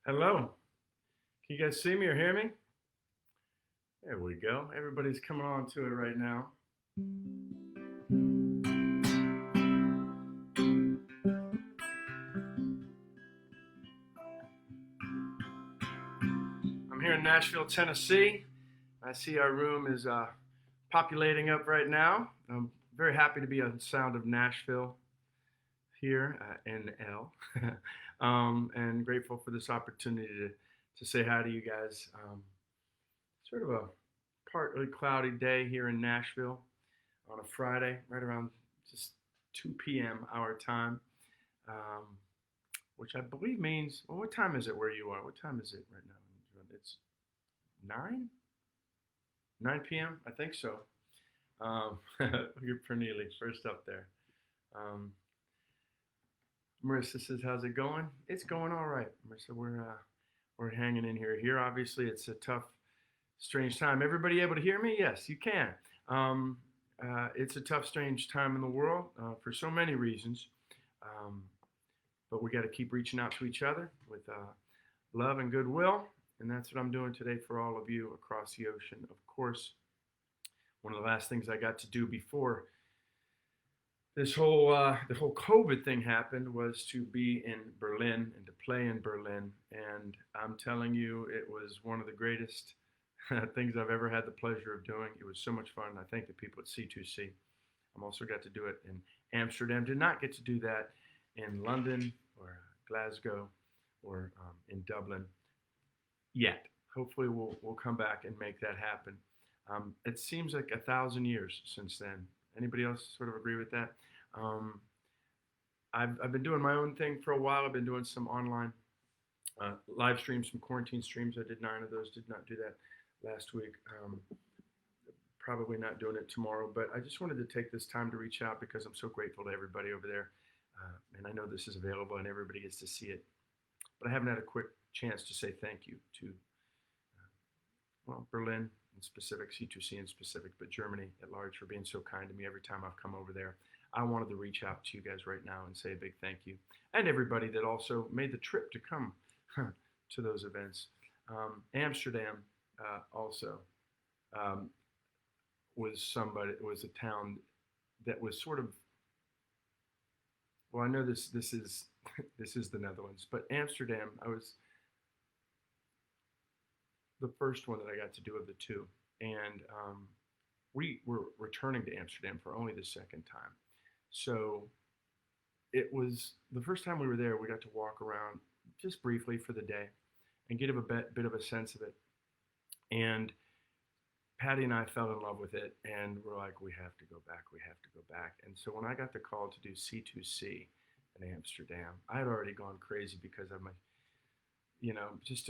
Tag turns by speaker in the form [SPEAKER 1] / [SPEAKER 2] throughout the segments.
[SPEAKER 1] Hello. Can you guys see me or hear me? There we go. Everybody's coming on to it right now. I'm here in Nashville, Tennessee. I see our room is populating up right now. I'm very happy to be on Sound of Nashville here at NL, and grateful for this opportunity to say hi to you guys. Sort of a partly cloudy day here in Nashville on a Friday, right around just 2 p.m. our time, um, which I believe means, well, what time is it where you are? What time is it right now? It's 9? 9 p.m.? I think so. You're Perneely, first up there. Um, Marissa says, "How's it going?" It's going all right, Marissa. We're hanging in here. Here, obviously, it's a tough, strange time. Everybody able to hear me? Yes, you can. Um, it's a tough, strange time in the world for so many reasons, um, but we got to keep reaching out to each other with love and goodwill, and that's what I'm doing today for all of you across the ocean. Of course, one of the last things I got to do before this whole the whole COVID thing happened was to be in Berlin and to play in Berlin, and I'm telling you, it was one of the greatest things I've ever had the pleasure of doing. It was so much fun. I thank the people at C2C. I'm also got to do it in Amsterdam. Did not get to do that in London or Glasgow or in Dublin yet. Hopefully, we'll come back and make that happen. It seems like 1,000 years since then. Anybody else sort of agree with that? Um, I've been doing my own thing for a while. I've been doing some online live streams, some quarantine streams. I did 9 of those. Did not do that last week. Probably not doing it tomorrow. But I just wanted to take this time to reach out because I'm so grateful to everybody over there. And I know this is available and everybody gets to see it. But I haven't had a quick chance to say thank you to, well, Berlin in specific, C2C in specific, but Germany at large for being so kind to me every time I've come over there. I wanted to reach out to you guys right now and say a big thank you. And everybody that also made the trip to come to those events. Amsterdam also um, was a town that was sort of, well, I know this is this is the Netherlands, but Amsterdam, I was the first one that I got to do of the two, and we were returning to Amsterdam for only the second time. So it was the first time we were there. We got to walk around just briefly for the day and get a bit of a sense of it. And Patty and I fell in love with it, and we're like, we have to go back. We have to go back. And so when I got the call to do C2C in Amsterdam, I had already gone crazy because of my, just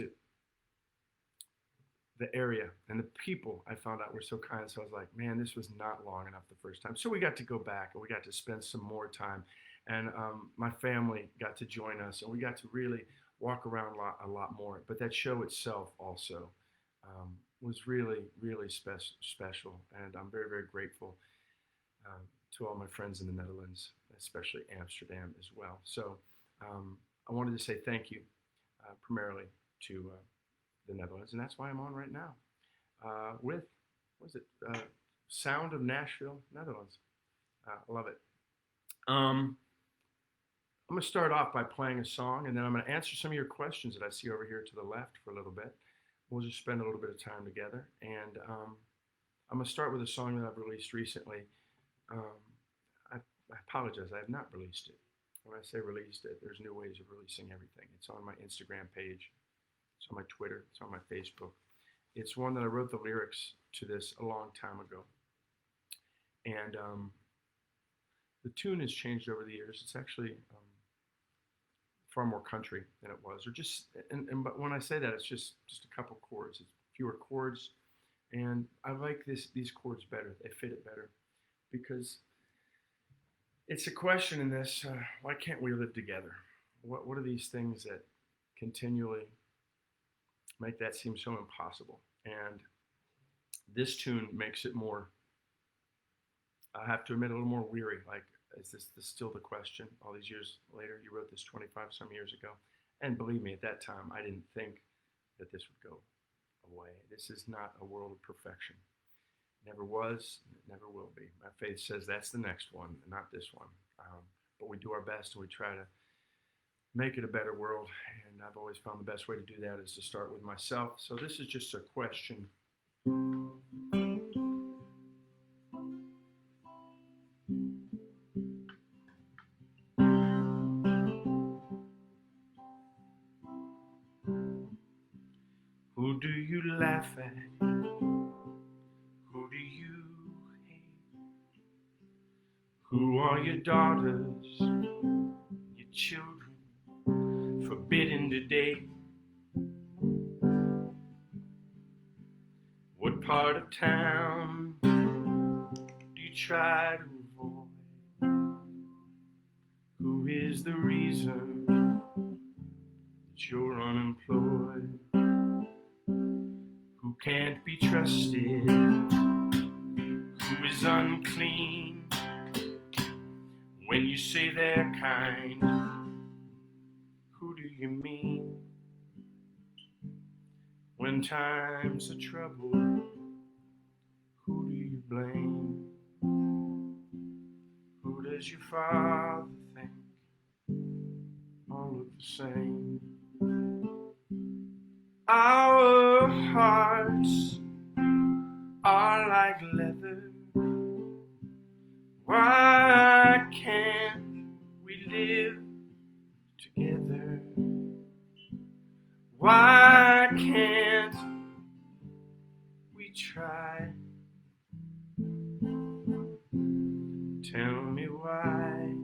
[SPEAKER 1] the area and the people I found out were so kind. So I was like, man, this was not long enough the first time. So we got to go back and we got to spend some more time. And my family got to join us and we got to really walk around a lot more. But that show itself also was really, really special. And I'm very, very grateful to all my friends in the Netherlands, especially Amsterdam as well. So I wanted to say thank you primarily to the Netherlands, and that's why I'm on right now with, what is it, Sound of Nashville, Netherlands. Love it. I'm going to start off by playing a song, and then I'm going to answer some of your questions that I see over here to the left for a little bit. We'll just spend a little bit of time together, and I'm going to start with a song that I've released recently. Um, I apologize, I have not released it. When I say released it, there's new ways of releasing everything. It's on my Instagram page. It's on my Twitter. It's on my Facebook. It's one that I wrote the lyrics to this a long time ago. And the tune has changed over the years. It's actually far more country than it was. Or just, but when I say that, it's just a couple chords. It's fewer chords. And I like these chords better. They fit it better. Because it's a question in this, why can't we live together? What are these things that continually make that seem so impossible? And this tune makes it more, I have to admit, a little more weary. Like, is this still the question all these years later? You wrote this 25 some years ago. And believe me, at that time, I didn't think that this would go away. This is not a world of perfection. Never was, never will be. My faith says that's the next one, not this one. But we do our best and we try to make it a better world. And I've always found the best way to do that is to start with myself. So this is just a question. Who do you laugh at? Who do you hate? Who are your daughters, your children, forbidden to date? What part of town do you try to avoid? Who is the reason that you're unemployed? Who can't be trusted? Who is unclean? When you say they're kind, who do you mean? When times are troubled, who do you blame? Who does your father think all look the same? Our hearts are like leather. Why can't we live together? Why can't we try? Tell me why.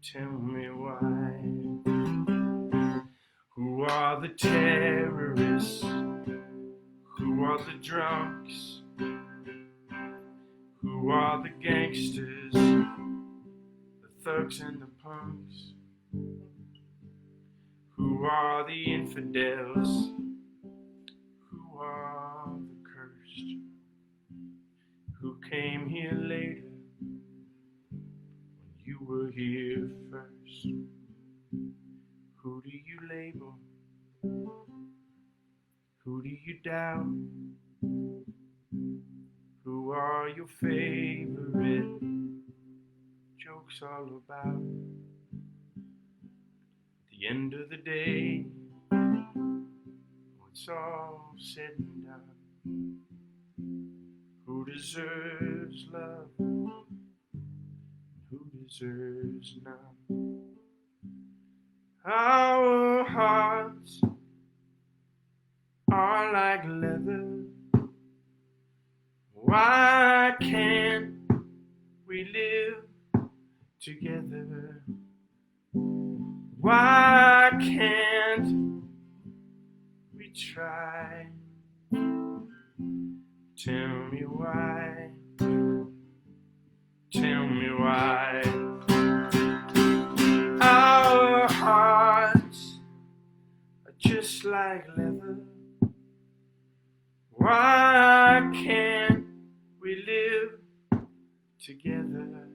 [SPEAKER 1] Tell me why. Who are the terrorists? Who are the drunks? Who are the gangsters, the thugs and the punks? Who are the infidels? Who are the cursed? Who came here later when you were here first? Who do you label? Who do you doubt? Who are your favorite jokes all about? At the end of the day, when it's all said and done, who deserves love? Who deserves none? Our hearts are like leather. Why can't we live together? Why can't we try? Tell me why. Tell me why. Our hearts are just like leather. Why can't we live together?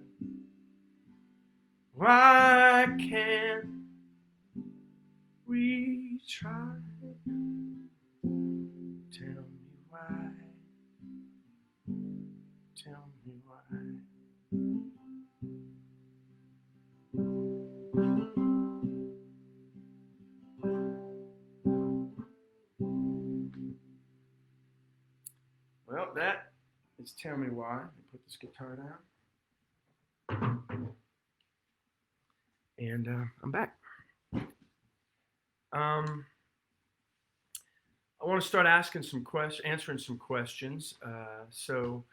[SPEAKER 1] Why can't we try? Tell me why. Tell me why. Well, that is Tell Me Why. Let me put this guitar down. And I'm back. I want to start asking some answering some questions. So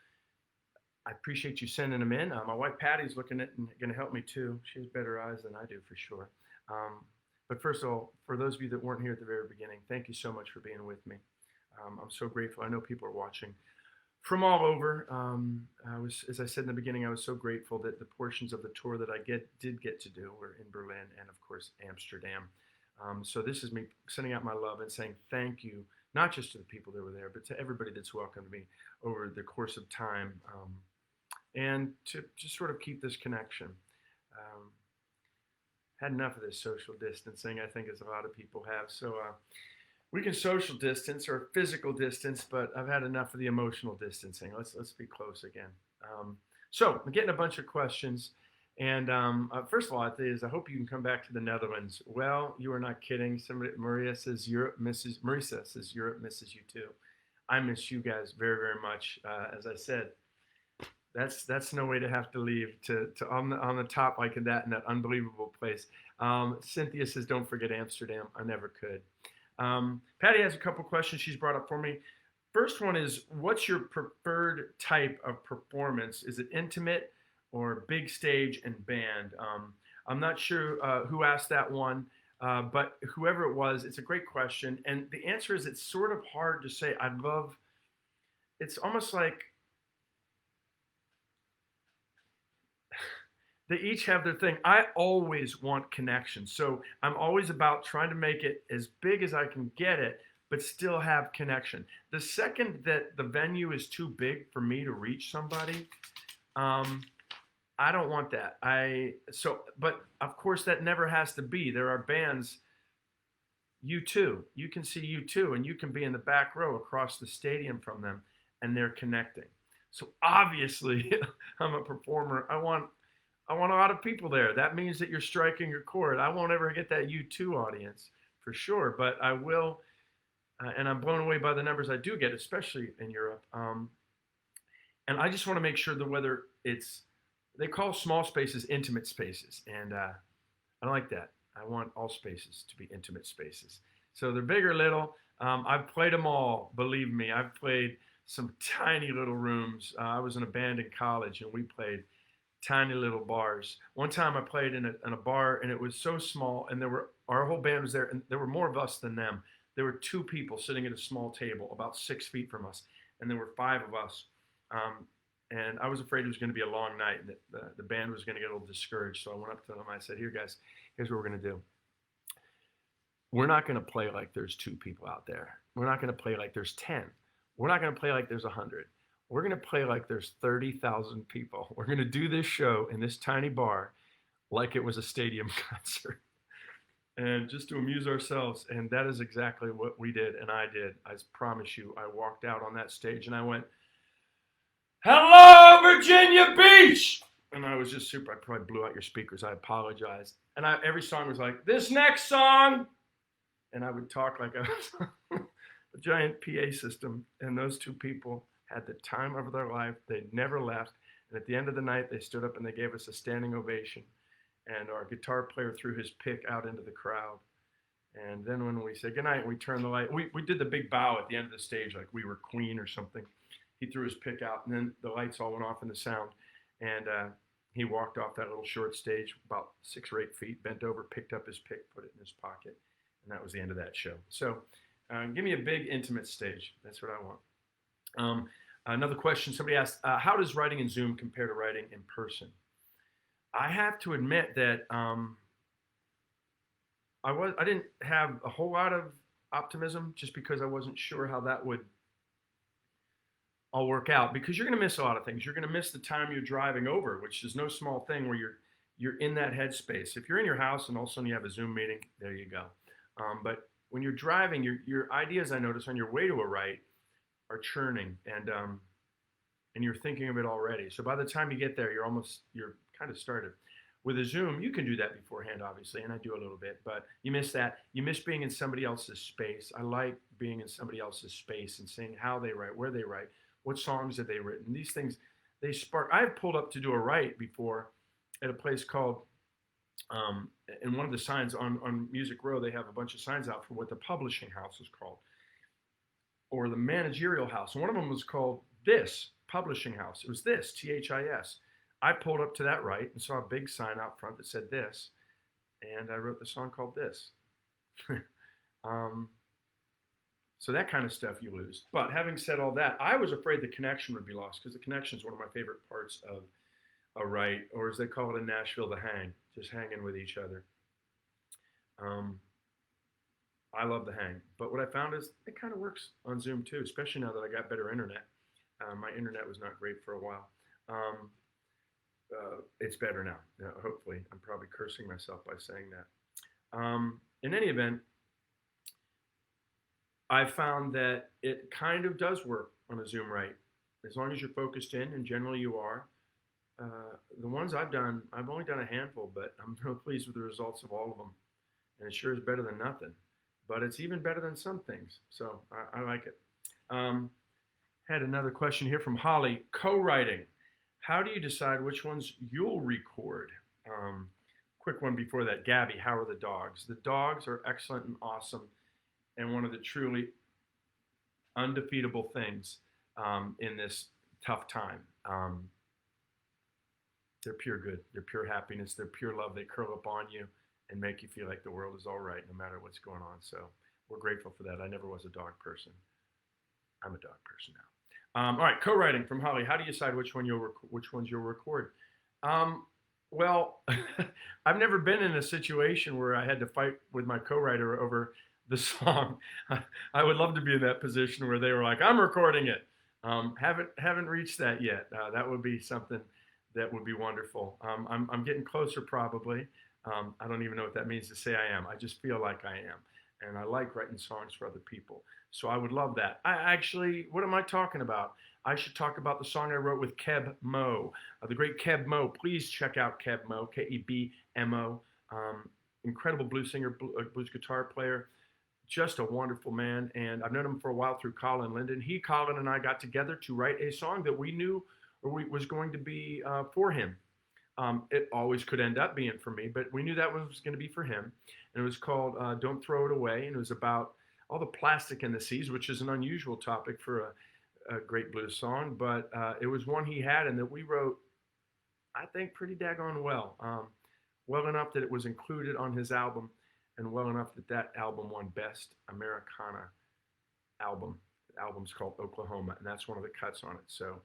[SPEAKER 1] I appreciate you sending them in. My wife Patty's looking at and going to help me too. She has better eyes than I do for sure. But first of all, for those of you that weren't here at the very beginning, thank you so much for being with me. I'm so grateful. I know people are watching from all over. As I said in the beginning, I was so grateful that the portions of the tour that I did get to do were in Berlin and, of course, Amsterdam. So this is me sending out my love and saying thank you, not just to the people that were there, but to everybody that's welcomed me over the course of time, and to just sort of keep this connection. had enough of this social distancing, I think, as a lot of people have. So we can social distance or physical distance, but I've had enough of the emotional distancing. Let's be close again. So I'm getting a bunch of questions. And first of all, I hope you can come back to the Netherlands. Well, you are not kidding. Maria says Marisa says Europe misses you too. I miss you guys very, very much. As I said, that's no way to have to leave to on the top like that in that unbelievable place. Cynthia says, don't forget Amsterdam. I never could. Patty has a couple questions she's brought up for me. First one is, what's your preferred type of performance? Is it intimate or big stage and band? I'm not sure who asked that one, but whoever it was, it's a great question. And the answer is, it's sort of hard to say. It's almost like they each have their thing. I always want connection. So I'm always about trying to make it as big as I can get it, but still have connection. The second that the venue is too big for me to reach somebody, I don't want that. But of course that never has to be. There are bands, U2. You can see U2 and you can be in the back row across the stadium from them and they're connecting. So obviously I'm a performer. I want a lot of people there. That means that you're striking your chord. I won't ever get that U2 audience for sure, but I will, and I'm blown away by the numbers I do get, especially in Europe. And I just want to make sure that whether they call small spaces intimate spaces, and I don't like that. I want all spaces to be intimate spaces. So they're big or little. I've played them all, believe me. I've played some tiny little rooms. I was in a band in college, and we played tiny little bars. One time I played in a bar, and it was so small, and our whole band was there, and there were more of us than them. There were 2 people sitting at a small table about 6 feet from us, and there were 5 of us. And I was afraid it was going to be a long night, and that the band was going to get a little discouraged. So I went up to them. I said, "Here, guys, here's what we're going to do. We're not going to play like there's 2 people out there. We're not going to play like there's 10. We're not going to play like there's 100. We're going to play like there's 30,000 people. We're going to do this show in this tiny bar like it was a stadium concert, and just to amuse ourselves." And that is exactly what we did, and I did. I promise you, I walked out on that stage, and I went, "Hello, Virginia Beach!" And I was just super. I probably blew out your speakers. I apologize. And every song was like, "This next song," and I would talk like I was a giant PA system. And those 2 people had the time of their life. They never left. And at the end of the night, they stood up and they gave us a standing ovation. And our guitar player threw his pick out into the crowd. And then when we said goodnight, we turned the light. We did the big bow at the end of the stage like we were Queen or something. He threw his pick out, and then the lights all went off in the sound. And he walked off that little short stage about 6 or 8 feet, bent over, picked up his pick, put it in his pocket. And that was the end of that show. So give me a big, intimate stage. That's what I want. Another question, somebody asked, how does writing in Zoom compare to writing in person? I have to admit that I didn't have a whole lot of optimism, just because I wasn't sure how that would all work out, because you're going to miss a lot of things. You're going to miss the time you're driving over, which is no small thing, where you're in that headspace. If you're in your house and all of a sudden you have a Zoom meeting, there you go. But when you're driving, your ideas, I notice, on your way to a write are churning, and you're thinking of it already. So by the time you get there, you're kind of started. With a Zoom, you can do that beforehand, obviously, and I do a little bit, but you miss that. You miss being in somebody else's space. I like being in somebody else's space and seeing how they write, where they write, what songs have they written. These things, they spark. I've pulled up to do a write before at a place called, in one of the signs on Music Row, they have a bunch of signs out for what the publishing house is called, or the managerial house. And one of them was called This Publishing House. It was This, THIS. I pulled up to that right and saw a big sign out front that said This, and I wrote the song called This. So that kind of stuff you lose. But having said all that, I was afraid the connection would be lost, because the connection is one of my favorite parts of a write, or as they call it in Nashville, the hang, just hanging with each other. I love the hang. But what I found is it kind of works on Zoom too, especially now that I got better internet. My internet was not great for a while. It's better now. Hopefully, I'm probably probably cursing myself by saying that. In any event, I found that it kind of does work on a Zoom right, as long as you're focused in, and generally you are. The ones I've done, I've only done a handful, but I'm real pleased with the results of all of them. And it sure is better than nothing. But it's even better than some things. So I like it. Had another question here from Holly. Co-writing. How do you decide which ones you'll record? Quick one before that. Gabby, how are the dogs? The dogs are excellent and awesome, and one of the truly undefeatable things in this tough time. They're pure good. They're pure happiness. They're pure love. They curl up on you and make you feel like the world is all right no matter what's going on. So we're grateful for that. I never was a dog person. I'm a dog person now. All right, co-writing from Holly. How do you decide which ones you'll record? Well, I've never been in a situation where I had to fight with my co-writer over the song. I would love to be in that position where they were like, "I'm recording it." Haven't reached that yet. That would be something that would be wonderful. I'm getting closer probably. I don't even know what that means to say I am. I just feel like I am. And I like writing songs for other people. So I would love that. What am I talking about? I should talk about the song I wrote with Keb Mo, the great Keb Mo. Please check out Keb Mo, Kebmo. Incredible blues singer, blues guitar player, just a wonderful man. And I've known him for a while through Colin Linden. Colin, and I got together to write a song that we knew was going to be for him. It always could end up being for me, but we knew that was going to be for him. And it was called Don't Throw It Away. And it was about all the plastic in the seas, which is an unusual topic for a great blues song. But it was one he had and that we wrote, I think, pretty daggone well. Well enough that it was included on his album, and well enough that album won Best Americana Album. The album's called Oklahoma, and that's one of the cuts on it. So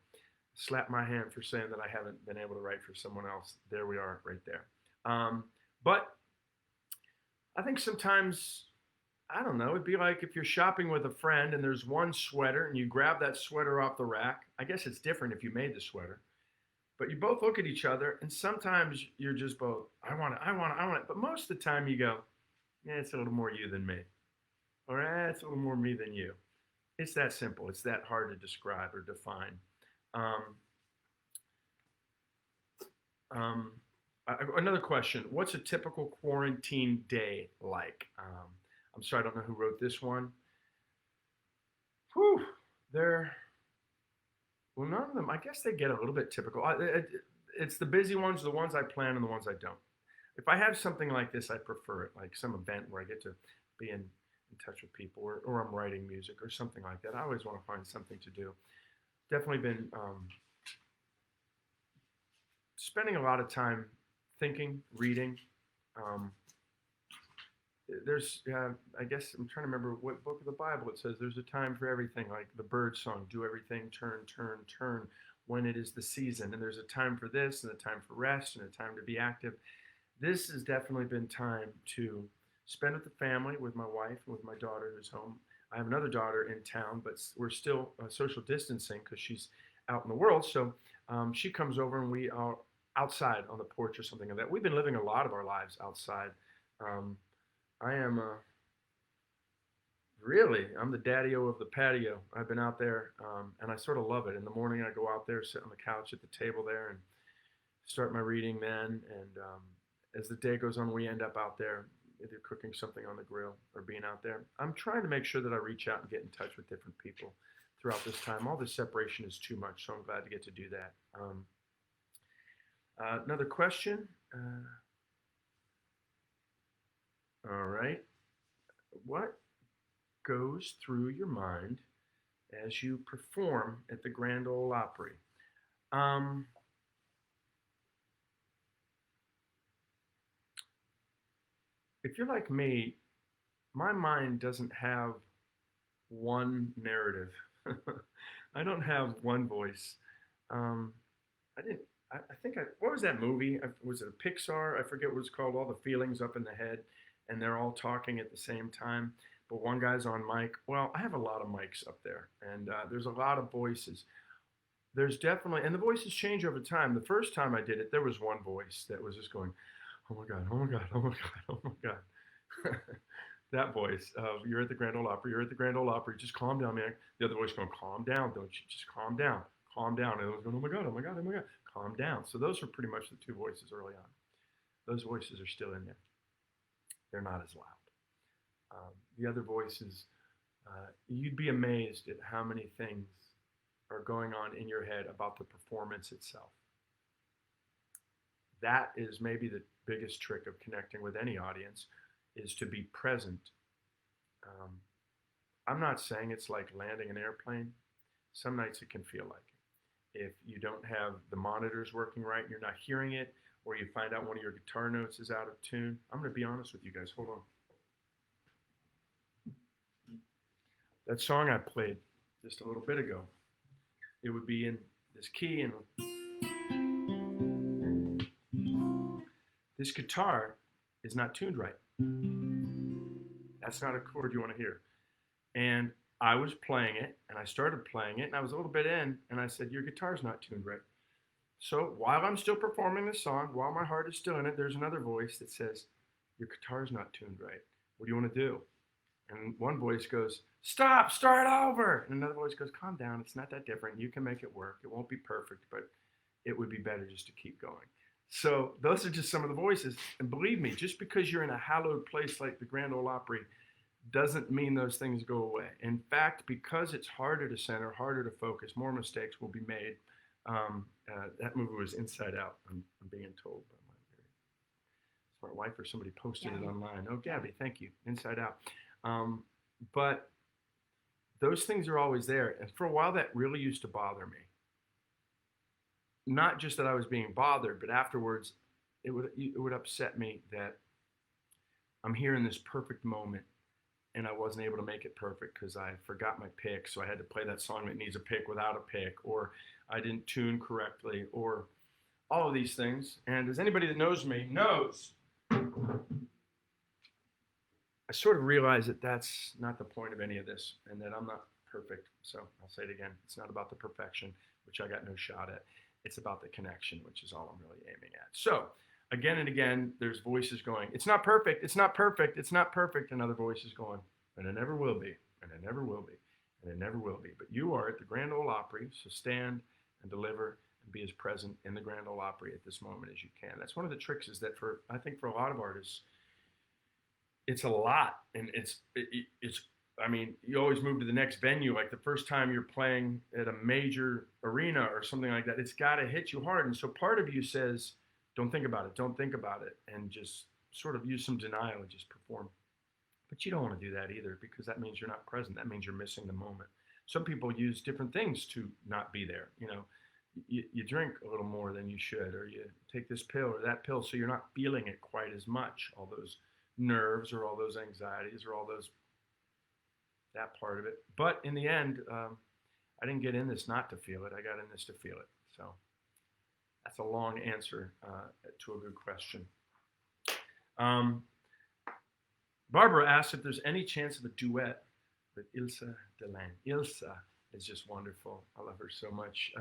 [SPEAKER 1] slap my hand for saying that I haven't been able to write for someone else. There we are right there. But I think sometimes, I don't know, it'd be like if you're shopping with a friend and there's one sweater and you grab that sweater off the rack. I guess it's different if you made the sweater. But you both look at each other and sometimes you're just both, I want it. But most of the time you go, yeah, it's a little more you than me. Or it's a little more me than you. It's that simple. It's that hard to describe or define. Another question. What's a typical quarantine day like? I'm sorry, I don't know who wrote this one. Well, none of them. I guess they get a little bit typical. It's the busy ones, the ones I plan, and the ones I don't. If I have something like this, I prefer it, like some event where I get to be in touch with people, or I'm writing music or something like that. I always want to find something to do. Definitely been spending a lot of time thinking, reading. I guess I'm trying to remember what book of the Bible it says. There's a time for everything, like the bird song, do everything, turn, turn, turn, when it is the season. And there's a time for this, and a time for rest, and a time to be active. This has definitely been time to spend with the family, with my wife, and with my daughter who's home. I have another daughter in town, but we're still social distancing because she's out in the world. So she comes over and we are outside on the porch or something like that. We've been living a lot of our lives outside. I am I'm the daddy-o of the patio. I've been out there and I sort of love it. In the morning I go out there, sit on the couch at the table there and start my reading then. And as the day goes on, we end up out there either cooking something on the grill or being out there. I'm trying to make sure that I reach out and get in touch with different people throughout this time. All this separation is too much, so I'm glad to get to do that. Another question. All right. What goes through your mind as you perform at the Grand Ole Opry? If you're like me, my mind doesn't have one narrative. I don't have one voice. What was that movie? Was it a Pixar? I forget what it's called. All the feelings up in the head, and they're all talking at the same time. But one guy's on mic. Well, I have a lot of mics up there, and there's a lot of voices. There's definitely, and the voices change over time. The first time I did it, there was one voice that was just going, oh my God, oh my God, oh my God, oh my God. That voice of you're at the Grand Ole Opry, you're at the Grand Ole Opry, just calm down, man. The other voice going, calm down, don't you? Just calm down. And it was going, oh my God, oh my God, oh my God, calm down. So those are pretty much the two voices early on. Those voices are still in there. They're not as loud. The other voices, you'd be amazed at how many things are going on in your head about the performance itself. That is maybe the biggest trick of connecting with any audience, is to be present. I'm not saying it's like landing an airplane. Some nights it can feel like it. If you don't have the monitors working right, you're not hearing it, or you find out one of your guitar notes is out of tune. I'm going to be honest with you guys. Hold on. That song I played just a little bit ago, it would be in this key, and this guitar is not tuned right. That's not a chord you want to hear. And I was playing it, and I started playing it, and I was a little bit in, and I said, your guitar's not tuned right. So while I'm still performing this song, while my heart is still in it, there's another voice that says, your guitar's not tuned right. What do you want to do? And one voice goes, stop, start over. And another voice goes, calm down, it's not that different. You can make it work. It won't be perfect, but it would be better just to keep going. So those are just some of the voices. And believe me, just because you're in a hallowed place like the Grand Ole Opry doesn't mean those things go away. In fact, because it's harder to center, harder to focus, more mistakes will be made. That movie was Inside Out, I'm being told by my very smart wife, or somebody posted it online. Oh, Gabby, thank you. Inside Out. But those things are always there. And for a while, that really used to bother me. Not just that I was being bothered, but afterwards, it would upset me that I'm here in this perfect moment and I wasn't able to make it perfect because I forgot my pick, so I had to play that song that needs a pick without a pick, or I didn't tune correctly, or all of these things. And as anybody that knows me knows, I sort of realize that that's not the point of any of this, and that I'm not perfect. So I'll say it again. It's not about the perfection, which I got no shot at. It's about the connection, which is all I'm really aiming at. So again and again, there's voices going, it's not perfect, it's not perfect, it's not perfect, and other voices going, and it never will be, and it never will be, and it never will be. But you are at the Grand Ole Opry, so stand and deliver and be as present in the Grand Ole Opry at this moment as you can. That's one of the tricks, is that I think for a lot of artists, it's a lot, and it's I mean, you always move to the next venue. Like the first time you're playing at a major arena or something like that, it's got to hit you hard. And so part of you says, don't think about it, and just sort of use some denial and just perform. But you don't want to do that either, because that means you're not present. That means you're missing the moment. Some people use different things to not be there. You know, you drink a little more than you should, or you take this pill or that pill, so you're not feeling it quite as much. All those nerves or all those anxieties or all that part of it. But in the end, I didn't get in this not to feel it. I got in this to feel it. So that's a long answer to a good question. Barbara asked if there's any chance of a duet with Ilse Delange. Ilse is just wonderful. I love her so much.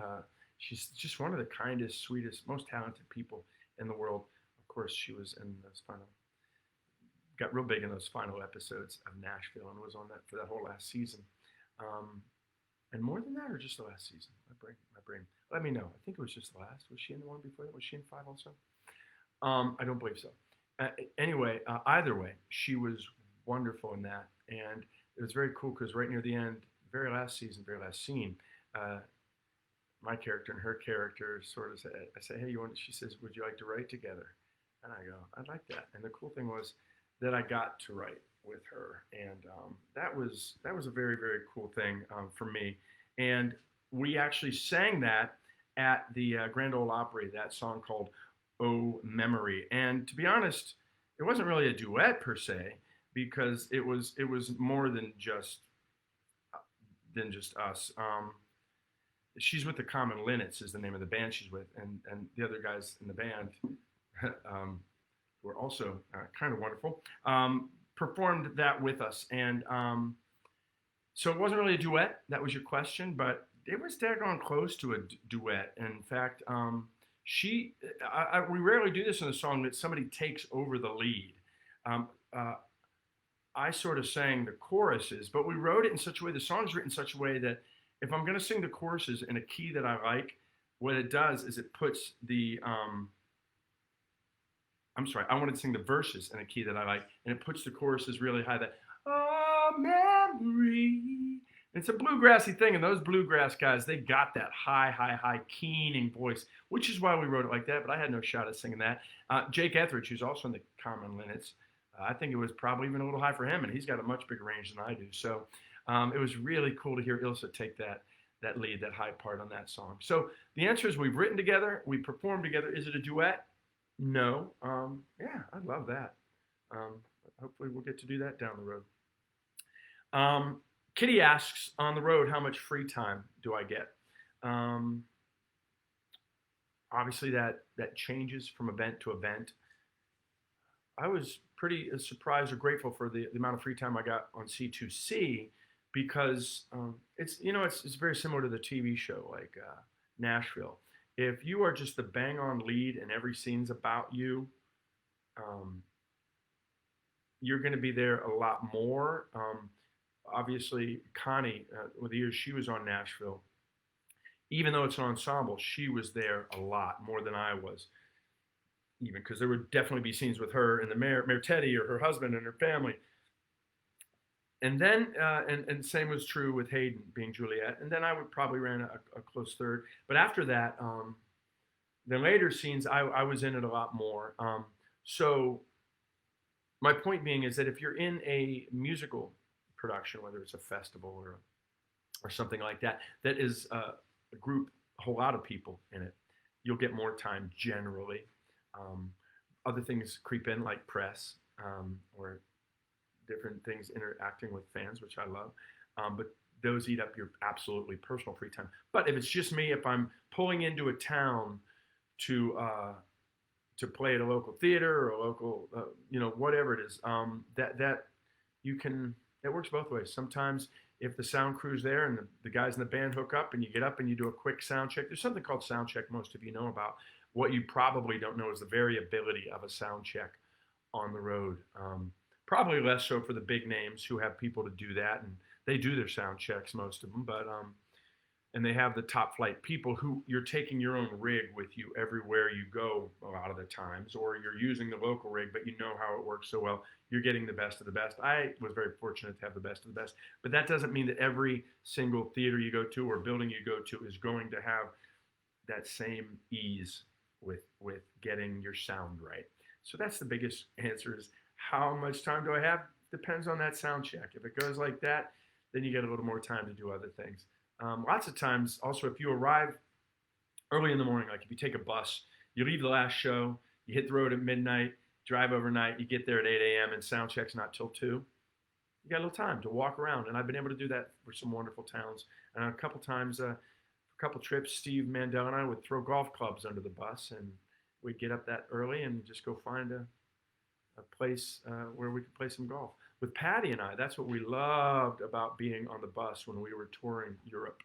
[SPEAKER 1] She's just one of the kindest, sweetest, most talented people in the world. Of course, she was in those got real big in those final episodes of Nashville, and was on that for that whole last season. And more than that, or just the last season? My brain. Let me know. I think it was just the last. Was she in the one before that? Was she in 5 also? I don't believe so. Anyway, either way, she was wonderful in that. And it was very cool because right near the end, very last season, very last scene, my character and her character sort of said, I say, hey, she says, would you like to write together? And I go, I'd like that. And the cool thing was that I got to write with her. And that was a very, very cool thing for me. And we actually sang that at the Grand Ole Opry, that song called Oh Memory. And to be honest, it wasn't really a duet per se, because it was more than just us. She's with the Common Linnets is the name of the band she's with, and the other guys in the band who are also kind of wonderful, performed that with us. And so it wasn't really a duet. That was your question, but it was daggone close to a duet. In fact, we rarely do this in a song that somebody takes over the lead. Um, uh, I sort of sang the choruses, but we wrote it in such a way, the song's written in such a way that if I'm going to sing the choruses in a key that I like, what it does is it puts I'm sorry, I wanted to sing the verses in a key that I like, and it puts the choruses really high. That, oh, memory. It's a bluegrassy thing, and those bluegrass guys, they got that high, keening voice, which is why we wrote it like that, but I had no shot at singing that. Jake Etheridge, who's also in the Common Linnets, I think it was probably even a little high for him, and he's got a much bigger range than I do. So it was really cool to hear Ilsa take that lead, that high part on that song. So the answer is we've written together, we performed together. Is it a duet? No. Yeah, I'd love that. Hopefully we'll get to do that down the road. Kitty asks, on the road, how much free time do I get? Obviously that changes from event to event. I was pretty surprised or grateful for the amount of free time I got on C2C because it's very similar to the TV show like Nashville. If you are just the bang on lead and every scene's about you, you're going to be there a lot more. Obviously, Connie, with the years she was on Nashville, even though it's an ensemble, she was there a lot more than I was. Even because there would definitely be scenes with her and the Mayor Teddy or her husband and her family. And then, and same was true with Hayden being Juliet. And then I would probably ran a close third. But after that, the later scenes, I was in it a lot more. So my point being is that if you're in a musical production, whether it's a festival or something like that, that is a group, a whole lot of people in it, you'll get more time generally. Other things creep in like press or different things interacting with fans, which I love. But those eat up your absolutely personal free time. But if it's just me, if I'm pulling into a town to play at a local theater or a local, whatever it is, that works both ways. Sometimes if the sound crew's there and the guys in the band hook up and you get up and you do a quick sound check, there's something called sound check most of you know about. What you probably don't know is the variability of a sound check on the road. Probably less so for the big names who have people to do that, and they do their sound checks, most of them. But and they have the top flight people who you're taking your own rig with you everywhere you go a lot of the times, or you're using the local rig, but you know how it works so well. You're getting the best of the best. I was very fortunate to have the best of the best, but that doesn't mean that every single theater you go to or building you go to is going to have that same ease with getting your sound right. So that's the biggest answer is how much time do I have? Depends on that sound check. If it goes like that, then you get a little more time to do other things. Lots of times, also, if you arrive early in the morning, like if you take a bus, you leave the last show, you hit the road at midnight, drive overnight, you get there at 8 a.m. and sound check's not till 2. You got a little time to walk around. And I've been able to do that for some wonderful towns. And a couple times, a couple trips, Steve Mandel and I would throw golf clubs under the bus and we'd get up that early and just go find a place where we could play some golf. With Patty and I, that's what we loved about being on the bus when we were touring Europe,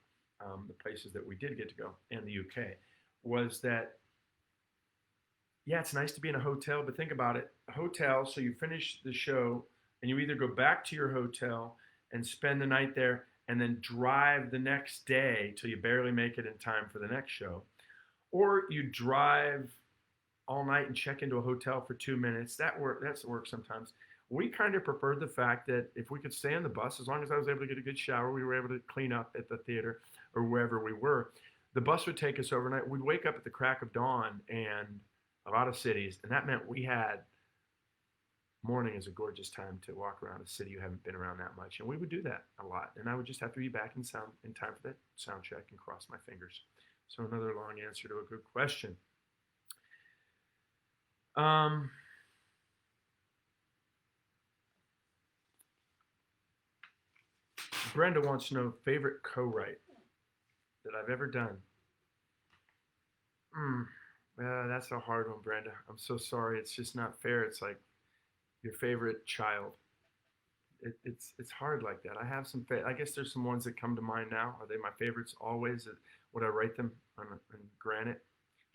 [SPEAKER 1] the places that we did get to go, and the UK, was that, yeah, it's nice to be in a hotel, but think about it. A hotel, so you finish the show, and you either go back to your hotel and spend the night there, and then drive the next day till you barely make it in time for the next show, or you drive all night and check into a hotel for 2 minutes. That's the work sometimes. We kind of preferred the fact that if we could stay on the bus, as long as I was able to get a good shower, we were able to clean up at the theater or wherever we were. The bus would take us overnight. We'd wake up at the crack of dawn and a lot of cities, and that meant we had morning is a gorgeous time to walk around a city you haven't been around that much, and we would do that a lot. And I would just have to be back in time for that sound check and cross my fingers. So another long answer to a good question. Brenda wants to know favorite co-write that I've ever done. That's a hard one, Brenda. I'm so sorry. It's just not fair. It's like your favorite child. It's hard like that. I have some. I guess there's some ones that come to mind now. Are they my favorites always? Would I write them on granite?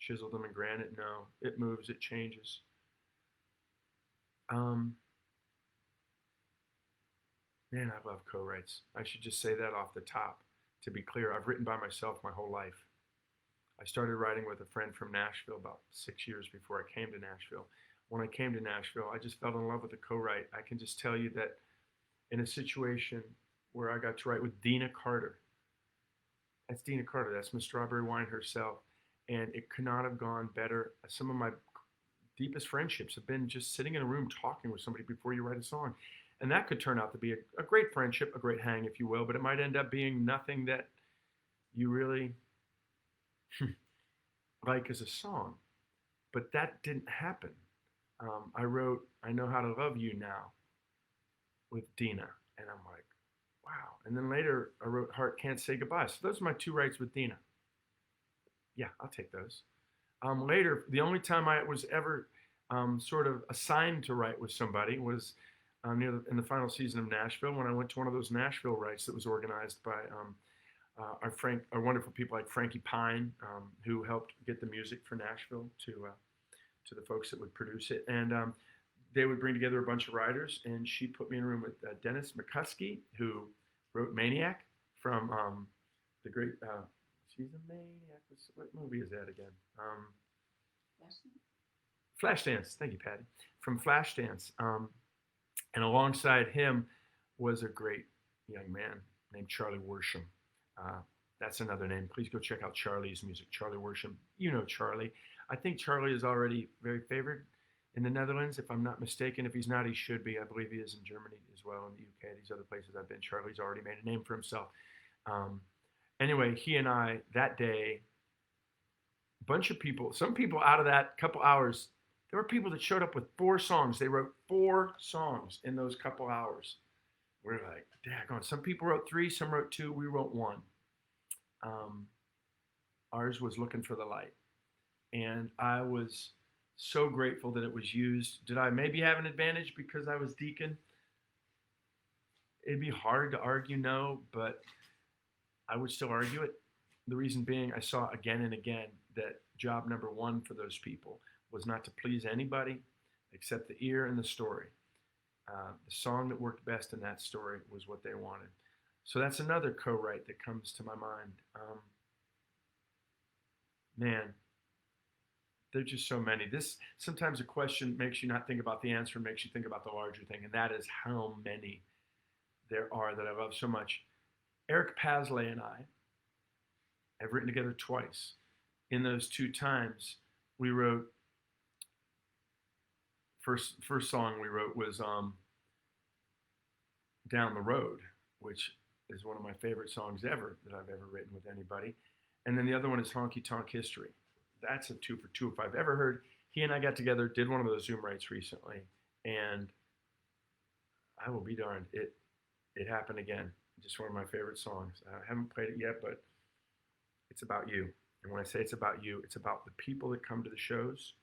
[SPEAKER 1] chiseled them in granite? No, it moves, it changes. Um, Man, I love co-writes. I should just say that off the top. To be clear, I've written by myself my whole life. I started writing with a friend from Nashville about 6 years before I came to Nashville. When I came to Nashville, I just fell in love with the co-write. I can just tell you that in a situation where I got to write with Dina Carter, that's Dina Carter, that's Miss Strawberry Wine herself, and it could not have gone better. Some of my deepest friendships have been just sitting in a room talking with somebody before you write a song. And that could turn out to be a great friendship, a great hang, if you will, but it might end up being nothing that you really like as a song. But that didn't happen. I wrote I Know How to Love You Now with Dina, and I'm like, wow. And then later I wrote Heart Can't Say Goodbye. So those are my two writes with Dina. Yeah, I'll take those. Later, the only time I was ever sort of assigned to write with somebody was in the final season of Nashville, when I went to one of those Nashville writes that was organized by our wonderful people like Frankie Pine, who helped get the music for Nashville to the folks that would produce it. And they would bring together a bunch of writers, and she put me in a room with Dennis McCuskey, who wrote Maniac from the great, she's a Maniac, what movie is that again? Flashdance, thank you, Patty, from Flashdance. And alongside him was a great young man named Charlie Worsham. That's another name. Please go check out Charlie's music, Charlie Worsham. You know Charlie. I think Charlie is already very favored in the Netherlands, if I'm not mistaken. If he's not, he should be. I believe he is in Germany as well, in the UK, these other places I've been. Charlie's already made a name for himself. Anyway, he and I, that day, a bunch of people, some people out of that couple hours, there were people that showed up with 4 songs. They wrote 4 songs in those couple hours. We're like, daggone. Some people wrote 3, some wrote 2, we wrote 1. Ours was Looking for the Light. And I was so grateful that it was used. Did I maybe have an advantage because I was deacon? It'd be hard to argue no, but I would still argue it. The reason being, I saw again and again that job number 1 for those people was not to please anybody except the ear and the story. The song that worked best in that story was what they wanted. So that's another co-write that comes to my mind. Man, there's just so many. Sometimes a question makes you not think about the answer, makes you think about the larger thing, and that is how many there are that I love so much. Eric Pasley and I have written together twice. In those 2 times, we wrote, first song we wrote was Down the Road, which is one of my favorite songs ever that I've ever written with anybody. And then the other one is Honky Tonk History. That's a 2 for 2 if I've ever heard. He and I got together, did one of those Zoom writes recently, and I will be darned, it happened again. Just one of my favorite songs. I haven't played it yet, but it's about you. And when I say it's about you, it's about the people that come to the shows.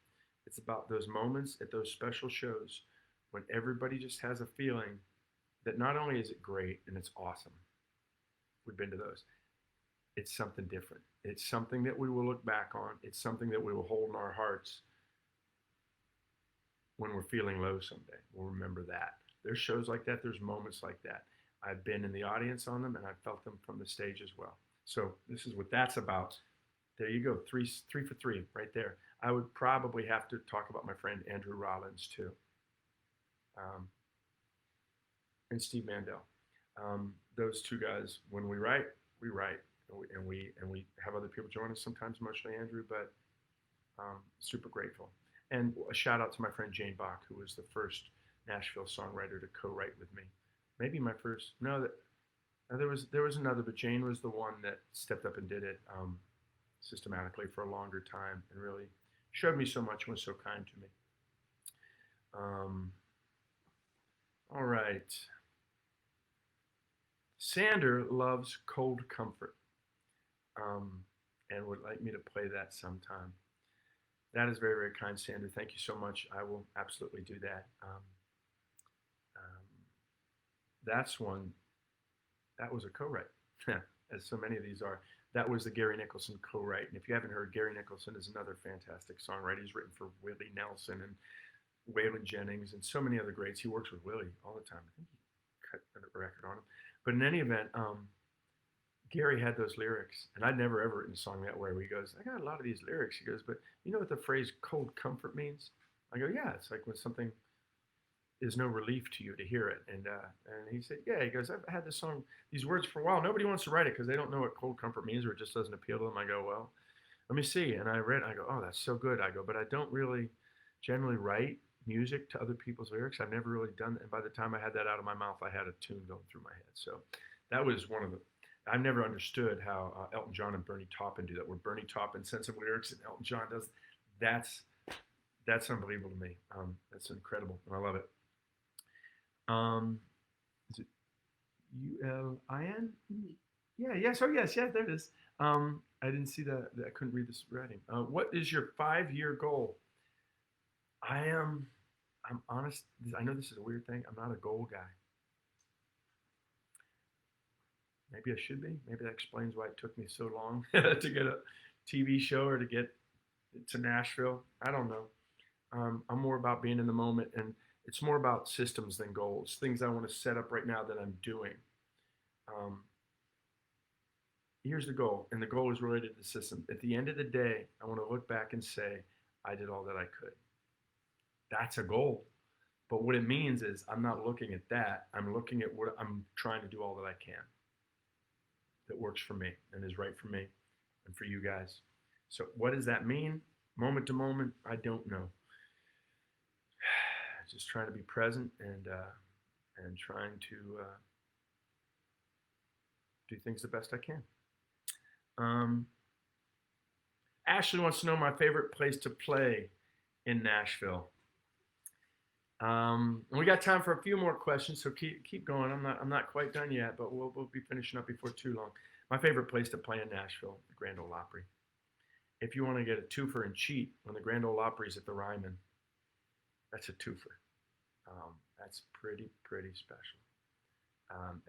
[SPEAKER 1] It's about those moments at those special shows when everybody just has a feeling that not only is it great and it's awesome, we've been to those, it's something different. It's something that we will look back on. It's something that we will hold in our hearts when we're feeling low someday. We'll remember that. There's shows like that. There's moments like that. I've been in the audience on them, and I've felt them from the stage as well. So this is what that's about. There you go, 3 for 3 right there. I would probably have to talk about my friend Andrew Rollins too, and Steve Mandel. Those 2 guys, when we write, and we have other people join us sometimes, mostly Andrew, but super grateful. And a shout out to my friend Jane Bach, who was the first Nashville songwriter to co-write with me. Maybe my first. No, there was another, but Jane was the one that stepped up and did it systematically for a longer time and really showed me so much and was so kind to me. All right. Sander loves Cold Comfort and would like me to play that sometime. That is very, very kind, Sander. Thank you so much. I will absolutely do that. That's one, that was a co-write, as so many of these are. that was the Gary Nicholson co-write. And if you haven't heard, Gary Nicholson is another fantastic songwriter. He's written for Willie Nelson and Waylon Jennings and so many other greats. He works with Willie all the time. I think he cut a record on him. But in any event, Gary had those lyrics, and I'd never ever written a song that way where he goes, I got a lot of these lyrics. He goes, but you know what the phrase cold comfort means? I go, yeah, it's like when something is no relief to you to hear it. And he said, yeah, he goes, I've had this song, these words for a while. Nobody wants to write it because they don't know what cold comfort means or it just doesn't appeal to them. I go, well, let me see. And I read, I go, oh, that's so good. I go, but I don't really generally write music to other people's lyrics. I've never really done that. And by the time I had that out of my mouth, I had a tune going through my head. So that was one of the, I've never understood how Elton John and Bernie Taupin do that, where Bernie Taupin sends some lyrics and Elton John does. That's unbelievable to me. That's incredible, and I love it. Is it ULIN? Yeah, yes, oh yes, yeah, there it is. I didn't see that. I couldn't read this writing. What is your 5-year goal? I'm honest. I know this is a weird thing. I'm not a goal guy. Maybe I should be. Maybe that explains why it took me so long to get a TV show or to get to Nashville. I don't know. I'm more about being in the moment, and it's more about systems than goals, things I want to set up right now that I'm doing. Here's the goal, and the goal is related to the system. At the end of the day, I want to look back and say, I did all that I could. That's a goal. But what it means is I'm not looking at that. I'm looking at what I'm trying to do all that I can that works for me and is right for me and for you guys. So what does that mean? Moment to moment, I don't know. Just trying to be present and trying to do things the best I can. Ashley wants to know my favorite place to play in Nashville. And we got time for a few more questions, so keep going. I'm not quite done yet, but we'll be finishing up before too long. My favorite place to play in Nashville, the Grand Ole Opry. If you want to get a twofer and cheat when the Grand Ole Opry's at the Ryman, that's a twofer. That's pretty special.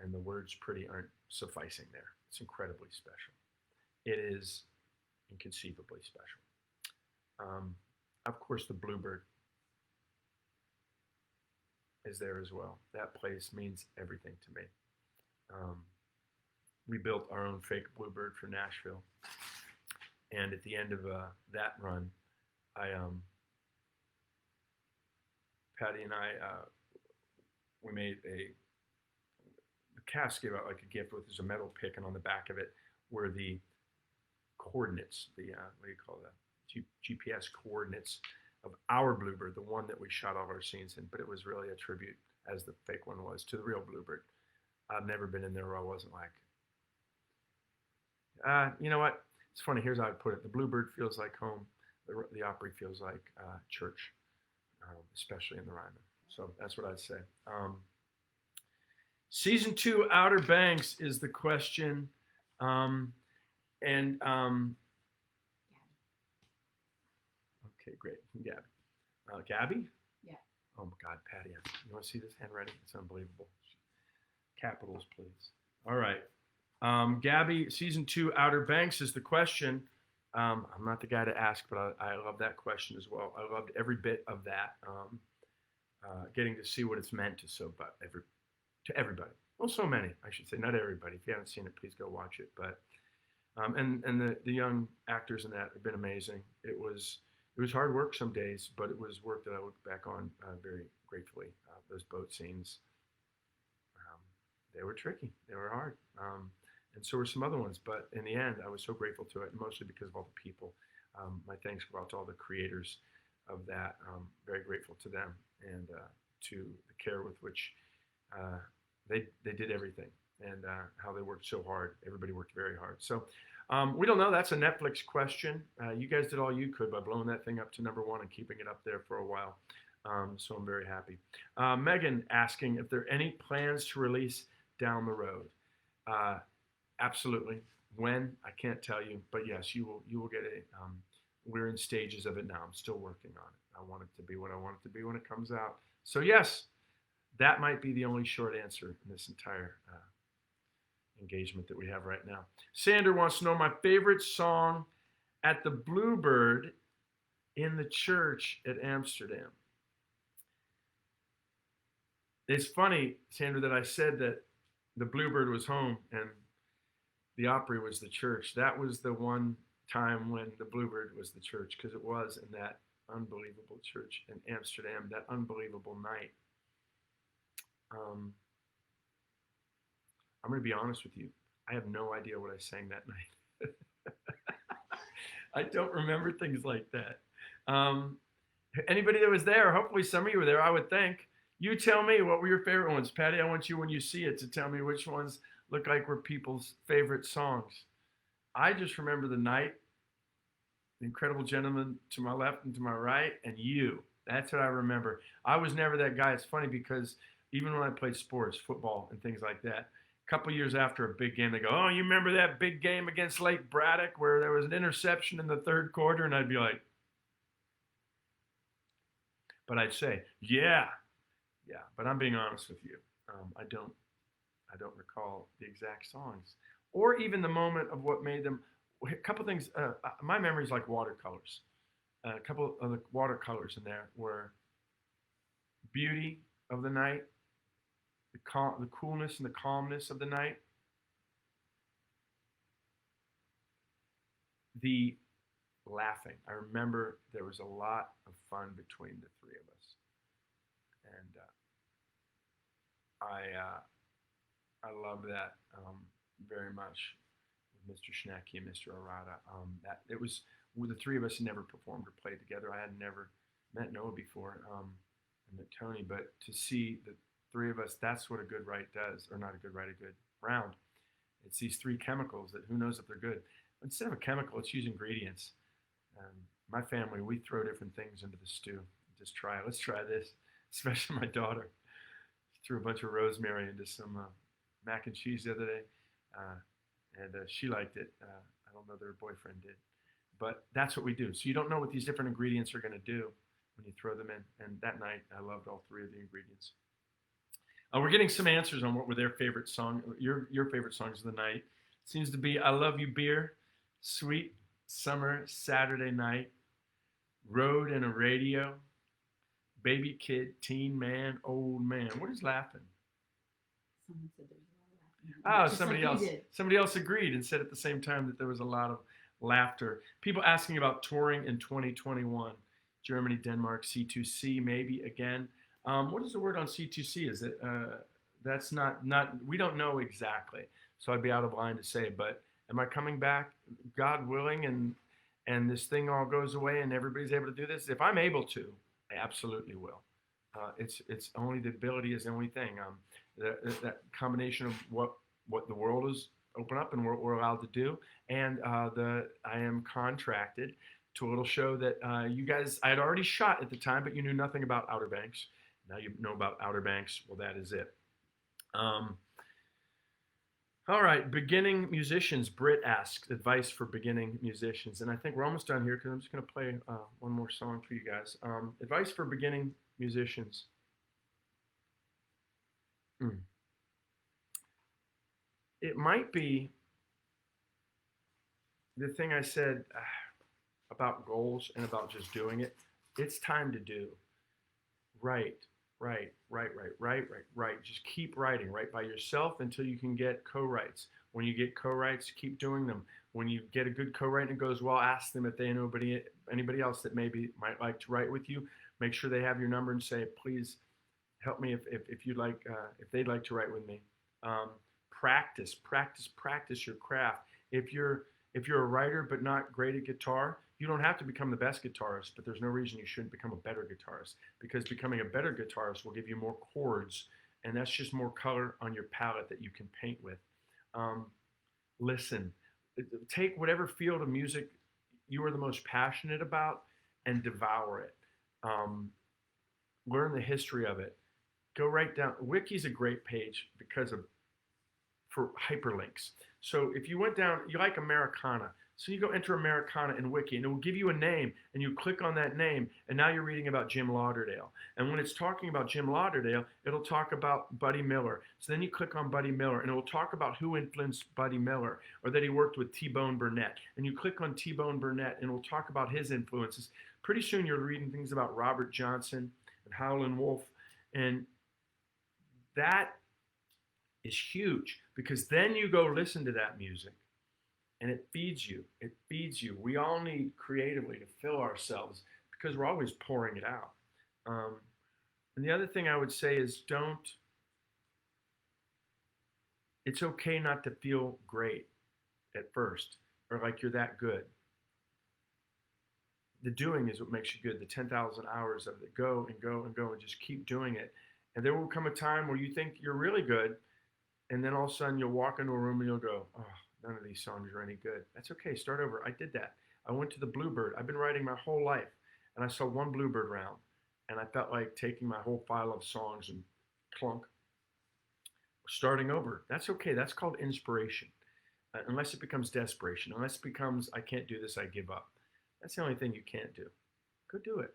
[SPEAKER 1] And the words pretty aren't sufficing there. It's incredibly special. It is inconceivably special. Of course, the Bluebird is there as well. That place means everything to me. We built our own fake Bluebird for Nashville. And at the end of that run, Patty and I, we made the cast gave out like a gift with there's a metal pick, and on the back of it were the coordinates, what do you call that? GPS coordinates of our Bluebird, the one that we shot all our scenes in, but it was really a tribute, as the fake one was, to the real Bluebird. I've never been in there where I wasn't like, you know what? It's funny, here's how I put it. The Bluebird feels like home. The Opry feels like church, especially in the Ryman. So that's what I'd say. Season 2, Outer Banks is the question. Okay, great. Gabby. Gabby?
[SPEAKER 2] Yeah.
[SPEAKER 1] Oh my God, Patty. You want to see this handwriting? It's unbelievable. Capitals, please. All right. Gabby, season 2, Outer Banks is the question. I'm not the guy to ask, but I love that question as well. I loved every bit of that. Getting to see what it's meant to everybody. Well, so many, I should say. Not everybody. If you haven't seen it, please go watch it. But and the young actors in that have been amazing. It was hard work some days, but it was work that I look back on very gratefully. Those boat scenes, they were tricky. They were hard. And so were some other ones. But in the end, I was so grateful to it, mostly because of all the people. My thanks go out to all the creators of that. Very grateful to them and to the care with which they did everything and how they worked so hard. Everybody worked very hard. So we don't know. That's a Netflix question. You guys did all you could by blowing that thing up to #1 and keeping it up there for a while. So I'm very happy. Megan asking if there are any plans to release down the road. Absolutely. When, I can't tell you, but yes, you will get a, we're in stages of it now. I'm still working on it. I want it to be what I want it to be when it comes out. So yes, that might be the only short answer in this entire engagement that we have right now. Sander wants to know my favorite song at the Bluebird in the church at Amsterdam. It's funny, Sander, that I said that the Bluebird was home and the Opry was the church. That was the one time when the Bluebird was the church, because it was in that unbelievable church in Amsterdam, that unbelievable night. I'm going to be honest with you. I have no idea what I sang that night. I don't remember things like that. Anybody that was there, hopefully some of you were there, I would think. You tell me, what were your favorite ones? Patty, I want you, when you see it, to tell me which ones look like were people's favorite songs. I just remember the night, the incredible gentleman to my left and to my right, and you. That's what I remember. I was never that guy. It's funny because even when I played sports, football and things like that, a couple years after a big game, they go, oh, you remember that big game against Lake Braddock where there was an interception in the third quarter? And I'd be like, but I'd say, yeah. But I'm being honest with you. I don't recall the exact songs or even the moment of what made them. A couple things. My memory is like watercolors. A couple of the watercolors in there were beauty of the night, the coolness and the calmness of the night, the laughing. I remember there was a lot of fun between the three of us, and I love that very much with Mr. Schnecky and Mr. Arata. That it was the three of us had never performed or played together. I had never met Noah before, and met Tony, but to see the three of us, that's what a good write does, or not a good write, a good round. It's these three chemicals that who knows if they're good. Instead of a chemical, let's use ingredients. My family, we throw different things into the stew. Just try it. Let's try this. Especially my daughter. She threw a bunch of rosemary into some mac and cheese the other day, and she liked it. I don't know that her boyfriend did. But that's what we do. So you don't know what these different ingredients are going to do when you throw them in. And that night, I loved all three of the ingredients. We're getting some answers on what were their favorite song, your favorite songs of the night. Seems to be I Love You Beer, Sweet Summer Saturday Night, Road and a Radio, Baby Kid, Teen Man, Old Man. What is laughing?
[SPEAKER 2] Someone said there's a lot of laughing.
[SPEAKER 1] Somebody else agreed and said at the same time that there was a lot of laughter. People asking about touring in 2021. Germany, Denmark, C2C, maybe again. What is the word on C2C? Is it, that's not, we don't know exactly. So I'd be out of line to say, but am I coming back, God willing, and this thing all goes away and everybody's able to do this? If I'm able to, I absolutely will. It's only the ability is the only thing. That combination of what the world is open up and what we're allowed to do, and I am contracted to a little show that you guys, I had already shot at the time, but you knew nothing about Outer Banks. Now you know about Outer Banks. Well, that is it. All right, beginning musicians. Britt asks advice for beginning musicians, and I think we're almost done here because I'm just going to play one more song for you guys. Advice for beginning musicians. It might be the thing I said about goals and about just doing it. It's time to do. Write. Just keep writing. Write by yourself until you can get co-writes. When you get co-writes, keep doing them. When you get a good co-write and it goes well, ask them if they know anybody else that maybe might like to write with you. Make sure they have your number and say, please help me if you'd like, if they'd like to write with me. Practice your craft. If you're a writer but not great at guitar, you don't have to become the best guitarist, but there's no reason you shouldn't become a better guitarist, because becoming a better guitarist will give you more chords, and that's just more color on your palette that you can paint with. Listen. Take whatever field of music you are the most passionate about and devour it. Learn the history of it. Go write down. Wiki's a great page for hyperlinks. So if you went down, you like Americana. So you go enter Americana in Wiki, and it will give you a name, and you click on that name, and now you're reading about Jim Lauderdale. And when it's talking about Jim Lauderdale, it'll talk about Buddy Miller. So then you click on Buddy Miller, and it will talk about who influenced Buddy Miller, or that he worked with T-Bone Burnett. And you click on T-Bone Burnett, and it will talk about his influences. Pretty soon you're reading things about Robert Johnson and Howlin' Wolf, and that is huge, because then you go listen to that music. And it feeds you. It feeds you. We all need creatively to fill ourselves, because we're always pouring it out. And the other thing I would say is it's okay not to feel great at first, or like you're that good. The doing is what makes you good. The 10,000 hours of it. Go and go and go and just keep doing it. And there will come a time where you think you're really good, and then all of a sudden you'll walk into a room and you'll go, oh, none of these songs are any good. That's okay. Start over. I did that. I went to the Bluebird. I've been writing my whole life, and I saw one Bluebird round, and I felt like taking my whole file of songs and clunk, starting over. That's okay. That's called inspiration, unless it becomes desperation. Unless it becomes, I can't do this, I give up. That's the only thing you can't do. Go do it.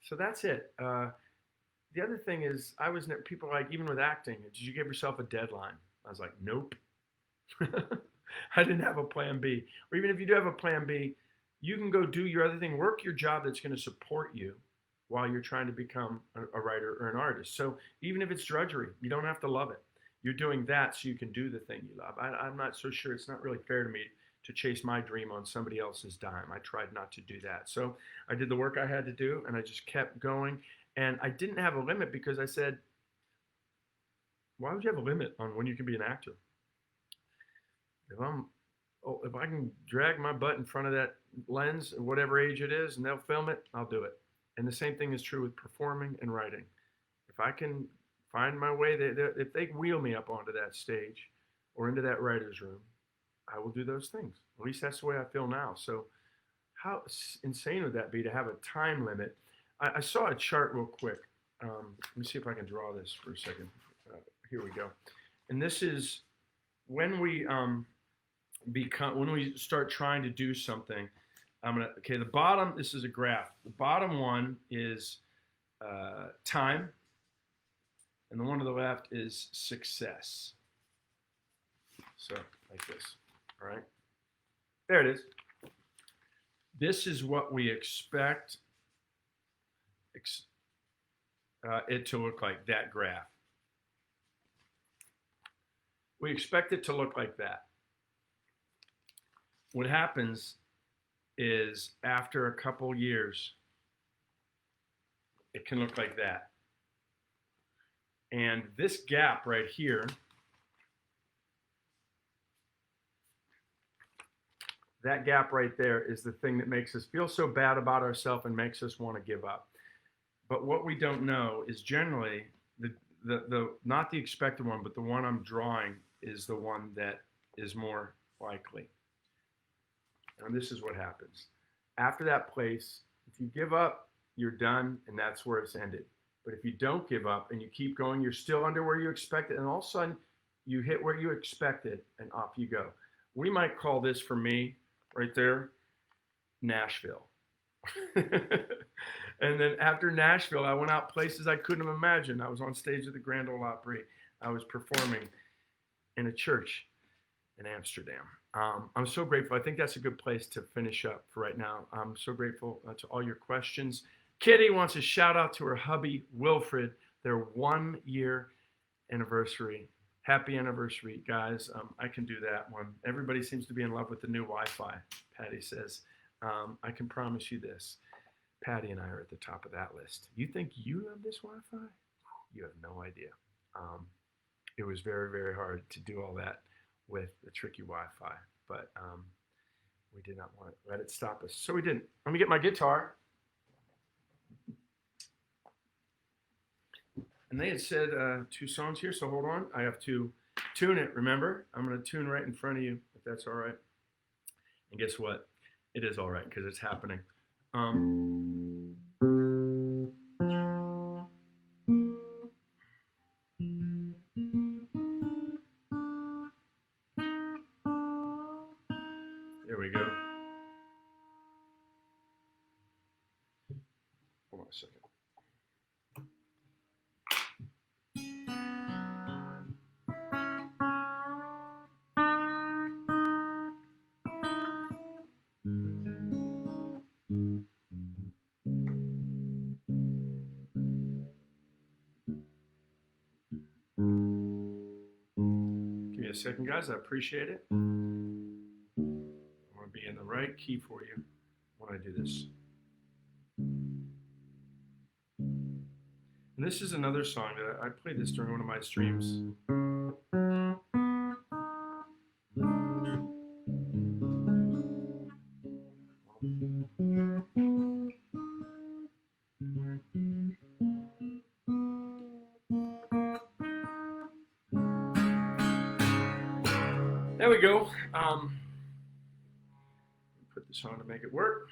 [SPEAKER 1] So that's it. The other thing is, people are like, even with acting, did you give yourself a deadline? I was like, nope. I didn't have a plan B. Or even if you do have a plan B, you can go do your other thing. Work your job that's going to support you while you're trying to become a writer or an artist. So even if it's drudgery, you don't have to love it. You're doing that so you can do the thing you love. I'm not so sure. It's not really fair to me to chase my dream on somebody else's dime. I tried not to do that. So I did the work I had to do, and I just kept going. And I didn't have a limit, because I said, why would you have a limit on when you can be an actor? If I can drag my butt in front of that lens at whatever age it is, and they'll film it, I'll do it. And the same thing is true with performing and writing. If I can find my way, if they wheel me up onto that stage or into that writer's room, I will do those things. At least that's the way I feel now. So how insane would that be to have a time limit? I saw a chart real quick. Let me see if I can draw this for a second. Here we go. And this is when we when we start trying to do something. The bottom, this is a graph. The bottom one is time, and the one to the left is success. So like this, all right? There it is. This is what we expect it to look like, that graph. We expect it to look like that. What happens is, after a couple years, it can look like that. And this gap right here, that gap right there is the thing that makes us feel so bad about ourselves and makes us want to give up. But what we don't know is, generally, the not the expected one, but the one I'm drawing is the one that is more likely. And this is what happens. After that place, if you give up, you're done, and that's where it's ended. But if you don't give up and you keep going, you're still under where you expected, and all of a sudden you hit where you expected, and off you go. We might call this, for me, right there, Nashville. And then after Nashville, I went out places I couldn't have imagined. I was on stage at the Grand Ole Opry. I was performing in a church in Amsterdam. I'm so grateful. I think that's a good place to finish up for right now. I'm so grateful to all your questions. Kitty wants a shout out to her hubby, Wilfred, their 1 year anniversary. Happy anniversary, guys. I can do that one. Everybody seems to be in love with the new Wi-Fi, Patty says. I can promise you this. Patty and I are at the top of that list. You think you love this Wi-Fi? You have no idea. It was very, very hard to do all that with the tricky Wi-Fi, but we did not want to let it stop us. So we didn't. Let me get my guitar. And they had said 2 songs here, so hold on. I have to tune it, remember? I'm going to tune right in front of you, if that's all right. And guess what? It is all right, because it's happening. a second, guys. I appreciate it. I want to be in the right key for you when I do this. And this is another song that I played this during one of my streams. There we go. Put this on to make it work.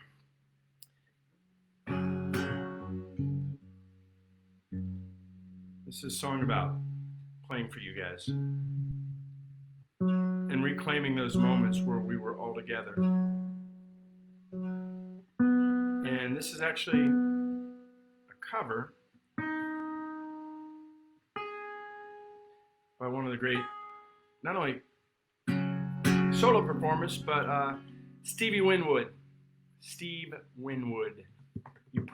[SPEAKER 1] This is a song about playing for you guys and reclaiming those moments where we were all together. And this is actually a cover by one of the great, not only solo performers, but Stevie Winwood. Steve Winwood. You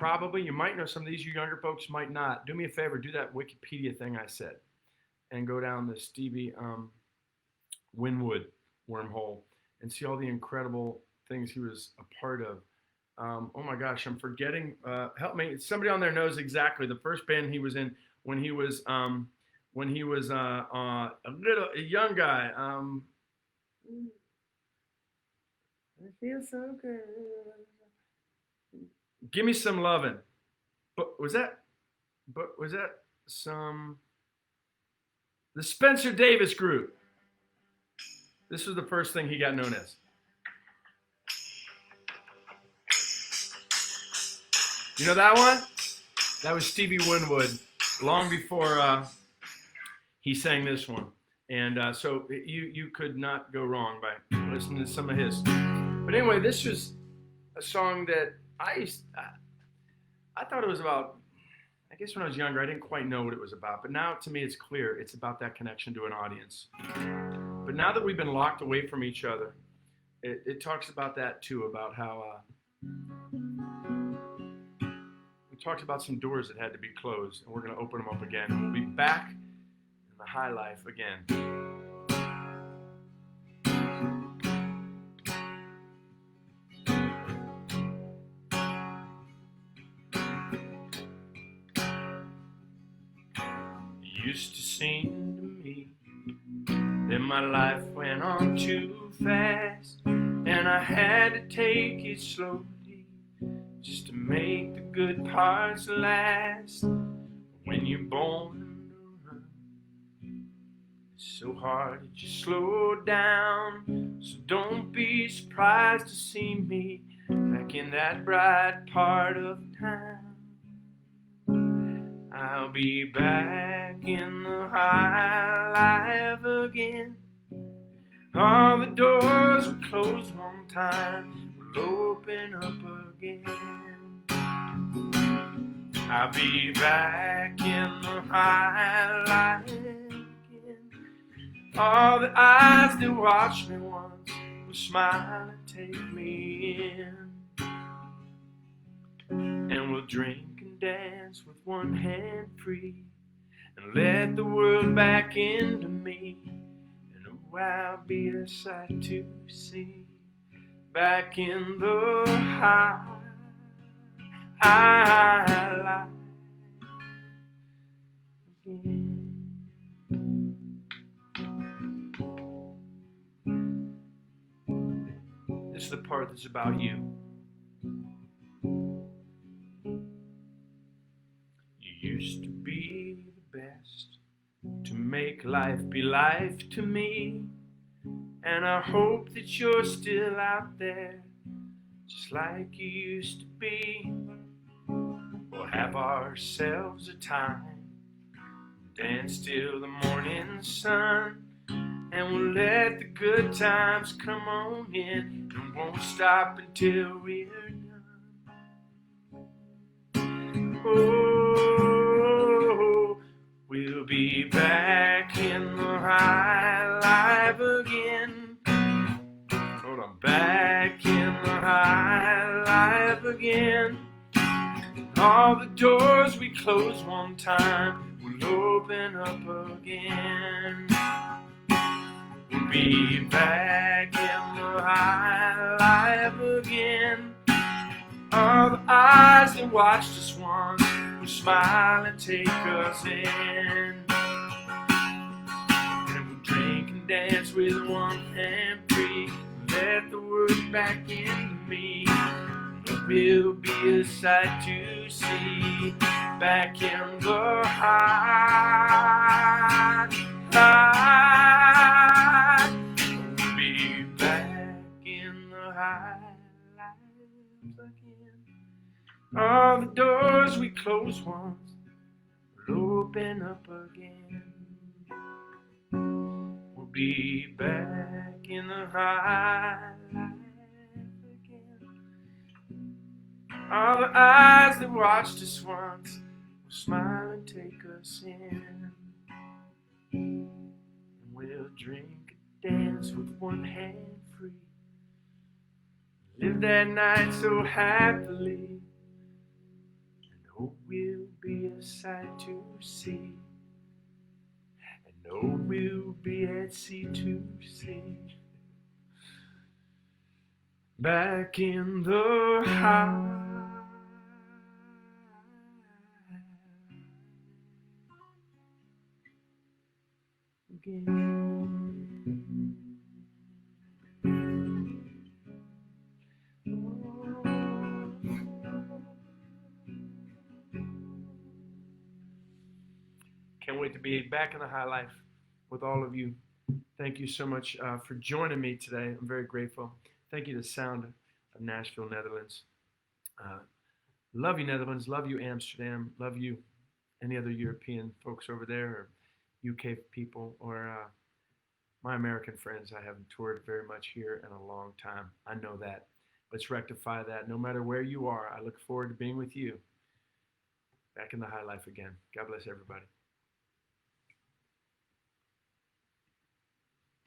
[SPEAKER 1] might know some of these, you younger folks might not. Do me a favor, do that Wikipedia thing I said, and go down the Stevie Winwood wormhole and see all the incredible things he was a part of. Oh my gosh, I'm forgetting. Help me. Somebody on there knows exactly the first band he was in when he was a young guy. I feel so good. Give me some lovin'. But was that the Spencer Davis Group? This was the first thing he got known as. You know that one? That was Stevie Winwood, long before he sang this one. And so you could not go wrong by listening to some of his. But anyway, this was a song that I thought it was about. I guess when I was younger, I didn't quite know what it was about. But now, to me, it's clear. It's about that connection to an audience. But now that we've been locked away from each other, it talks about that too, about how it talks about some doors that had to be closed, and we're going to open them up again. And we'll be back in the high life again. Used to seem to me that my life went on too fast, and I had to take it slowly just to make the good parts last. When you're born to run, it's so hard that you slow down. So don't be surprised to see me back in that bright part of town. I'll be back in the high life again. All the doors were closed one time, will open up again. I'll be back in the high life again. All the eyes that watched me once will smile and take me in. And we'll drink and dance with one hand free, and let the world back into me. And oh, I'll be a sight to see back in the high life again. This is the part that's about you. Used to be the best, to make life be life to me. And I hope that you're still out there, just like you used to be. We'll have ourselves a time, dance till the morning sun, and we'll let the good times come on in, and won't stop until we're done. Oh, we'll be back in the high life again. Hold on, back in the high life again. All the doors we closed one time will open up again. We'll be back in the high life again. All the eyes that watched us once will smile and take us in. And we'll drink and dance with one hand free. Let the word back into me. It will be a sight to see. Back in the high. We'll be back in the high lives again. All the doors we closed once will open up again. We'll be back in the high life again. All the eyes that watched us once will smile and take us in. And we'll drink and dance with one hand free. Live that night so happily. And hope we'll be a sight to see. And know we'll be at sea to see. Back in the high again. Can't wait to be back in the high life with all of you. Thank you so much for joining me today. I'm very grateful. Thank you to Sound of Nashville, Netherlands. Love you, Netherlands. Love you, Amsterdam. Love you, any other European folks over there, or UK people, or my American friends. I haven't toured very much here in a long time. I know that. Let's rectify that. No matter where you are, I look forward to being with you back in the high life again. God bless everybody.